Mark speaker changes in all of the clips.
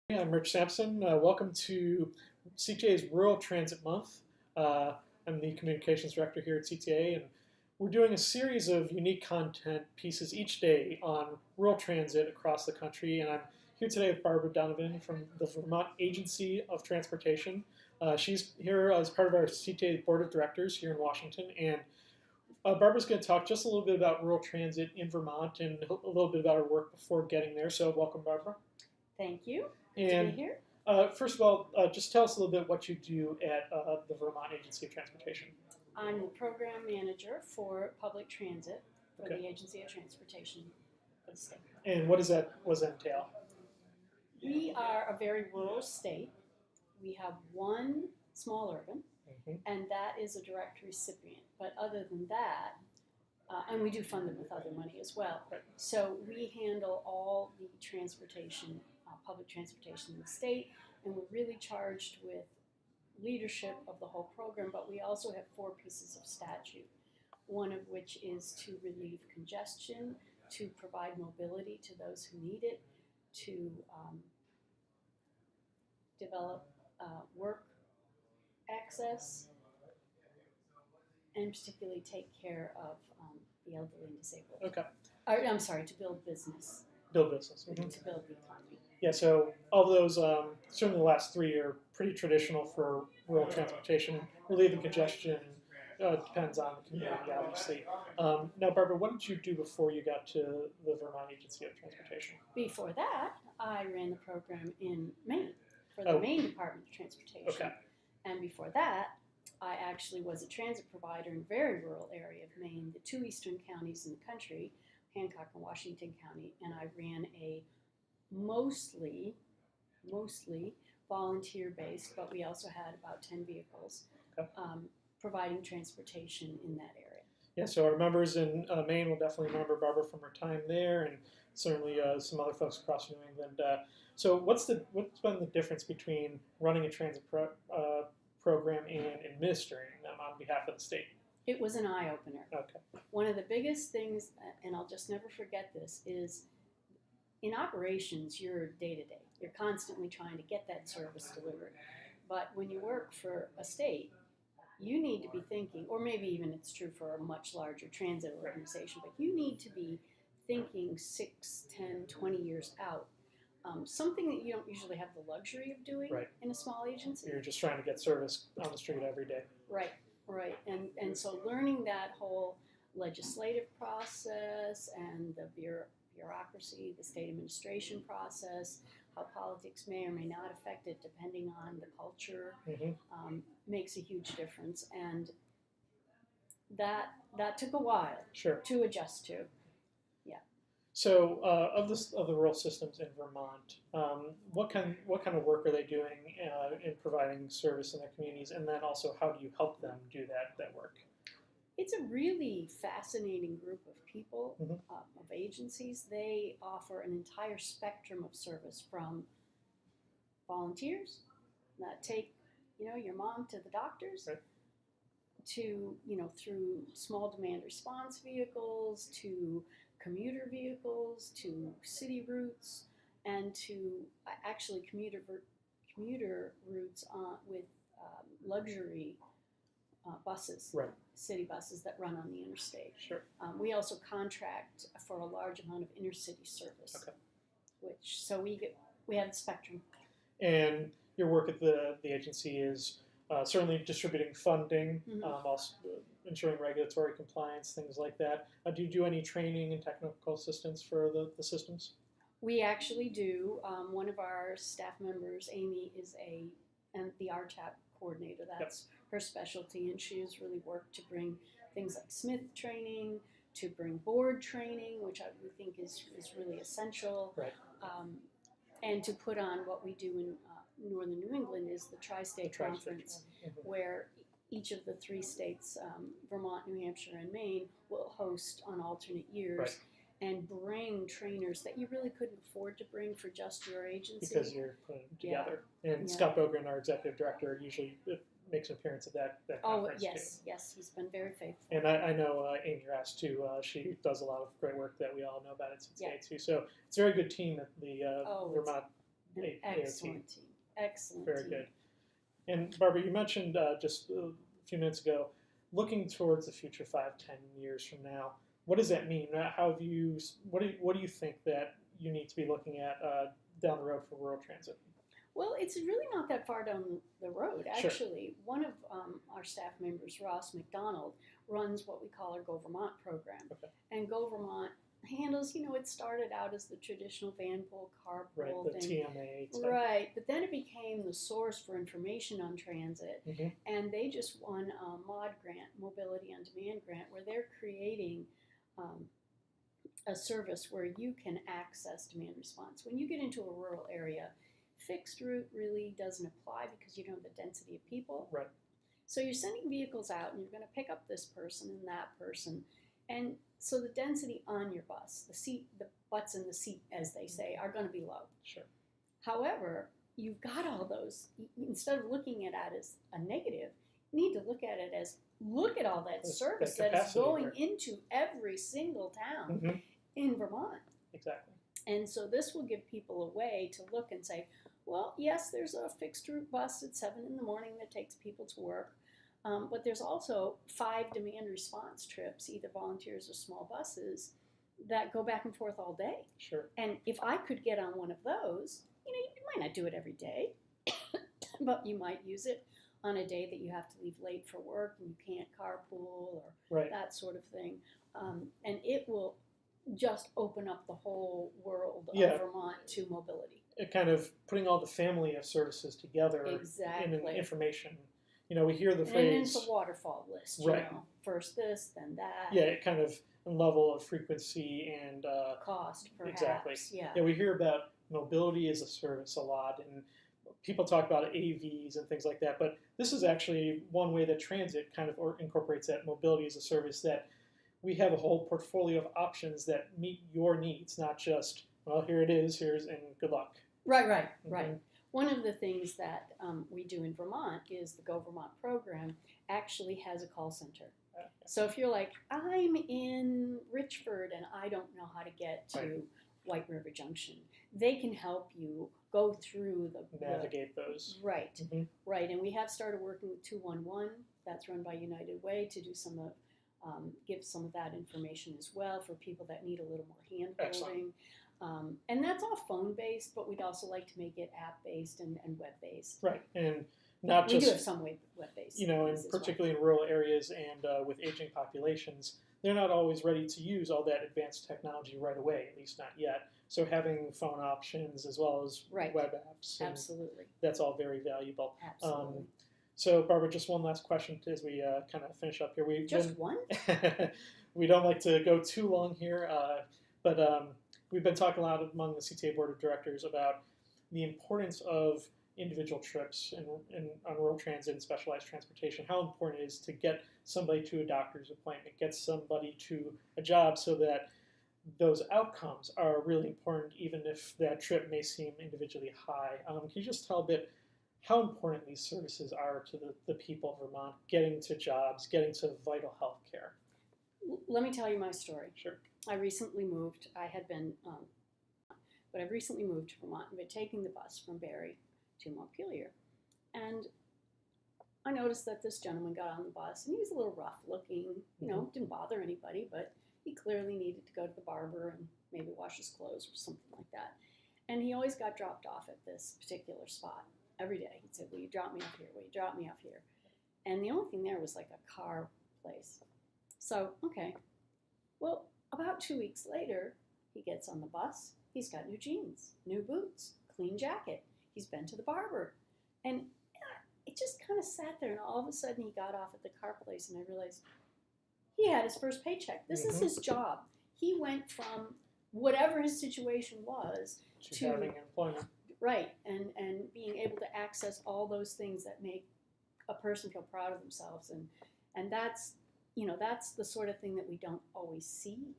Speaker 1: I'm Rich Sampson. Welcome to CTAA's Rural Transit Month. I'm the Communications Director here at CTAA, and we're doing a series of unique content pieces each day on rural transit across the country. And I'm here today with Barbara Donovan from the Vermont Agency of Transportation. She's here as part of our CTAA Board of Directors here in Washington. And Barbara's going to talk just a little bit about rural transit in Vermont and a little bit about her work before getting there. So welcome, Barbara.
Speaker 2: Thank you. Good to be here.
Speaker 1: First of all, just tell us a little bit what you do at the Vermont Agency of Transportation.
Speaker 2: I'm the program manager for public transit for the Agency of Transportation for the state.
Speaker 1: And what does that entail?
Speaker 2: We are a very rural state. We have one small urban, and that is a direct recipient. But other than that, and we do fund them with other money as well.
Speaker 1: Right.
Speaker 2: So we handle all the transportation, public transportation in the state, and we're really charged with leadership of the whole program, but we also have 4 pieces of statute, one of which is to relieve congestion, to provide mobility to those who need it, to develop work access, and particularly take care of the elderly and disabled.
Speaker 1: Okay.
Speaker 2: I'm sorry, to build business.
Speaker 1: Build business.
Speaker 2: To build the economy.
Speaker 1: Yeah, so all those, certainly the last 3 are pretty traditional for rural transportation. Relieving congestion depends on the community, obviously. Now, Barbara, what did you do before you got to the Vermont Agency of Transportation?
Speaker 2: Before that, I ran the program in Maine for the Maine Department of Transportation.
Speaker 1: Okay.
Speaker 2: And before that, I actually was a transit provider in a very rural area of Maine, the 2 eastern counties in the country, Hancock and Washington County, and I ran a mostly volunteer-based, but we also had about 10 vehicles providing transportation in that area.
Speaker 1: Yeah, so our members in Maine will definitely remember Barbara from her time there, and certainly some other folks across New England. So what's been the difference between running a transit program and administering them on behalf of the state?
Speaker 2: It was an eye-opener.
Speaker 1: Okay.
Speaker 2: One of the biggest things, and I'll just never forget this, is in operations, you're day-to-day. You're constantly trying to get that service delivered. But when you work for a state, you need to be thinking, or maybe even it's true for a much larger transit organization, but you need to be thinking 6, 10, 20 years out. Something that you don't usually have the luxury of doing in a small agency.
Speaker 1: You're just trying to get service on the street every day.
Speaker 2: Right. And so learning that whole legislative process and the bureaucracy, the state administration process, how politics may or may not affect it depending on the culture, makes a huge difference. And that took a while to adjust to.
Speaker 1: So, of the rural systems in Vermont, what kind of work are they doing in providing service in their communities, and then also how do you help them do that work?
Speaker 2: It's a really fascinating group of people, of agencies. They offer an entire spectrum of service, from volunteers that take your mom to the doctors, to through small demand response vehicles, to commuter vehicles, to city routes, and to actually commuter routes with luxury buses, city buses that run on the interstate.
Speaker 1: Sure.
Speaker 2: We also contract for a large amount of intercity service, so we have the spectrum.
Speaker 1: And your work at the agency is certainly distributing funding, also ensuring regulatory compliance, things like that. Do you do any training and technical assistance for the systems?
Speaker 2: We actually do. One of our staff members, Amy, is the RTAP coordinator. That's her specialty, and she has really worked to bring things like Smith training, to bring board training, which I think is really essential, and to put on what we do in northern New England is the Tri-State Conference, where each of the 3 states, Vermont, New Hampshire, and Maine, will host on alternate years and bring trainers that you really couldn't afford to bring for just your agency.
Speaker 1: Because you're putting them together. And Scott Bogren, our executive director, usually makes an appearance at that conference too.
Speaker 2: Yes, he's been very faithful.
Speaker 1: And I know Amy Rass too. She does a lot of great work that we all know about at CTAA too. So it's a very good team at the Vermont
Speaker 2: An excellent team. Excellent
Speaker 1: Very
Speaker 2: team.
Speaker 1: good. And Barbara, you mentioned just a few minutes ago, looking towards the future 5, 10 years from now. What does that mean? How have you? What do you think that you need to be looking at down the road for rural transit?
Speaker 2: Well, it's really not that far down the road.
Speaker 1: Sure.
Speaker 2: Actually, one of our staff members, Ross McDonald, runs what we call our Go Vermont program.
Speaker 1: Okay.
Speaker 2: And Go Vermont handles, it started out as the traditional van pull, carpool
Speaker 1: Right, the
Speaker 2: thing.
Speaker 1: TMA type.
Speaker 2: Right, but then it became the source for information on transit.
Speaker 1: Mm-hmm.
Speaker 2: And they just won a MOD grant, Mobility on Demand grant, where they're creating a service where you can access demand response. When you get into a rural area, fixed route really doesn't apply because you don't have the density of people.
Speaker 1: Right.
Speaker 2: So you're sending vehicles out and you're going to pick up this person and that person. And so the density on your bus, the butts in the seat, as they say, are going to be low.
Speaker 1: Sure.
Speaker 2: However, you've got all those. Instead of looking at it as a negative, you need to look at it as, look at all that service that is going into every single town
Speaker 1: Mm-hmm.
Speaker 2: in Vermont.
Speaker 1: Exactly.
Speaker 2: And so this will give people a way to look and say, well, yes, there's a fixed route bus at 7 in the morning that takes people to work, but there's also 5 demand response trips, either volunteers or small buses, that go back and forth all day.
Speaker 1: Sure.
Speaker 2: And if I could get on one of those, you might not do it every day, but you might use it on a day that you have to leave late for work and you can't carpool or
Speaker 1: right.
Speaker 2: that sort of thing. And it will just open up the whole world of Vermont to mobility.
Speaker 1: It kind of putting all the family of services together
Speaker 2: exactly.
Speaker 1: in an information. We hear the
Speaker 2: and
Speaker 1: phrase.
Speaker 2: And it's a waterfall list,
Speaker 1: right.
Speaker 2: First this, then that.
Speaker 1: Yeah, it kind of level of frequency and
Speaker 2: cost, perhaps.
Speaker 1: Exactly.
Speaker 2: Yeah,
Speaker 1: we hear about mobility as a service a lot, and people talk about AVs and things like that. But this is actually one way that transit kind of incorporates that mobility as a service, that we have a whole portfolio of options that meet your needs, not just, well, here it is, and good luck.
Speaker 2: Right.
Speaker 1: Mm-hmm.
Speaker 2: One of the things that we do in Vermont is the Go Vermont program actually has a call center.
Speaker 1: Okay.
Speaker 2: So if you're like, I'm in Richford and I don't know how to get to
Speaker 1: right.
Speaker 2: White River Junction, they can help you go through
Speaker 1: navigate those.
Speaker 2: Right,
Speaker 1: mm-hmm.
Speaker 2: right. And we have started working with 211, that's run by United Way, to do give some of that information as well for people that need a little more hand-holding. And that's all phone-based, but we'd also like to make it app-based and web-based.
Speaker 1: Right, and not just...
Speaker 2: We do have some web-based.
Speaker 1: and particularly in rural areas and with aging populations, they're not always ready to use all that advanced technology right away, at least not yet. So having phone options as well as
Speaker 2: right.
Speaker 1: web apps.
Speaker 2: Absolutely.
Speaker 1: That's all very valuable.
Speaker 2: Absolutely.
Speaker 1: So, Barbara, just one last question as we kind of finish up here.
Speaker 2: One?
Speaker 1: We don't like to go too long here, but we've been talking a lot among the CTAA Board of Directors about the importance of individual trips on rural transit and specialized transportation, how important it is to get somebody to a doctor's appointment, get somebody to a job, so that those outcomes are really important, even if that trip may seem individually high. Can you just tell a bit how important these services are to the people of Vermont, getting to jobs, getting to vital health care?
Speaker 2: Let me tell you my story.
Speaker 1: Sure.
Speaker 2: I recently moved. I had been, but I've recently moved to Vermont and been taking the bus from Barrie to Montpelier. And I noticed that this gentleman got on the bus, and he was a little rough looking, didn't bother anybody, but he clearly needed to go to the barber and maybe wash his clothes or something like that. And he always got dropped off at this particular spot every day. He'd say, will you drop me off here? Will you drop me off here? And the only thing there was like a car place. So, okay. Well, about 2 weeks later, he gets on the bus. He's got new jeans, new boots, clean jacket. He's been to the barber. And it just kind of sat there, and all of a sudden he got off at the car place, and I realized he had his first paycheck. This is his job. He went from whatever his situation was to
Speaker 1: having employment.
Speaker 2: Right, and being able to access all those things that make a person feel proud of themselves, and that's that's the sort of thing that we don't always see,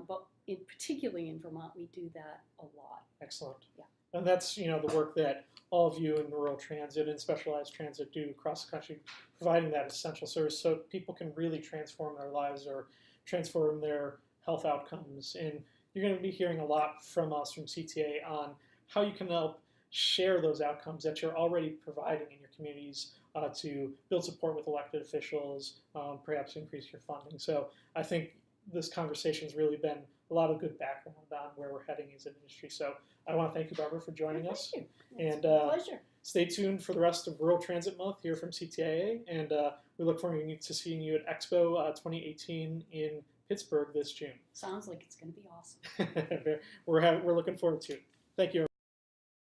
Speaker 2: but particularly in Vermont, we do that a lot.
Speaker 1: Excellent.
Speaker 2: Yeah,
Speaker 1: and that's the work that all of you in rural transit and specialized transit do across the country, providing that essential service so people can really transform their lives or transform their health outcomes. And you're going to be hearing a lot from us from CTAA on how you can help share those outcomes that you're already providing in your communities to build support with elected officials, perhaps increase your funding. So I think this conversation has really been a lot of good background on where we're heading as an industry. So I want to thank you, Barbara, for joining us.
Speaker 2: Thank you.
Speaker 1: And
Speaker 2: a pleasure.
Speaker 1: Stay tuned for the rest of Rural Transit Month here from CTAA, and we look forward to seeing you at Expo 2018 in Pittsburgh this June.
Speaker 2: Sounds like it's going to be awesome.
Speaker 1: We're looking forward to it. Thank you.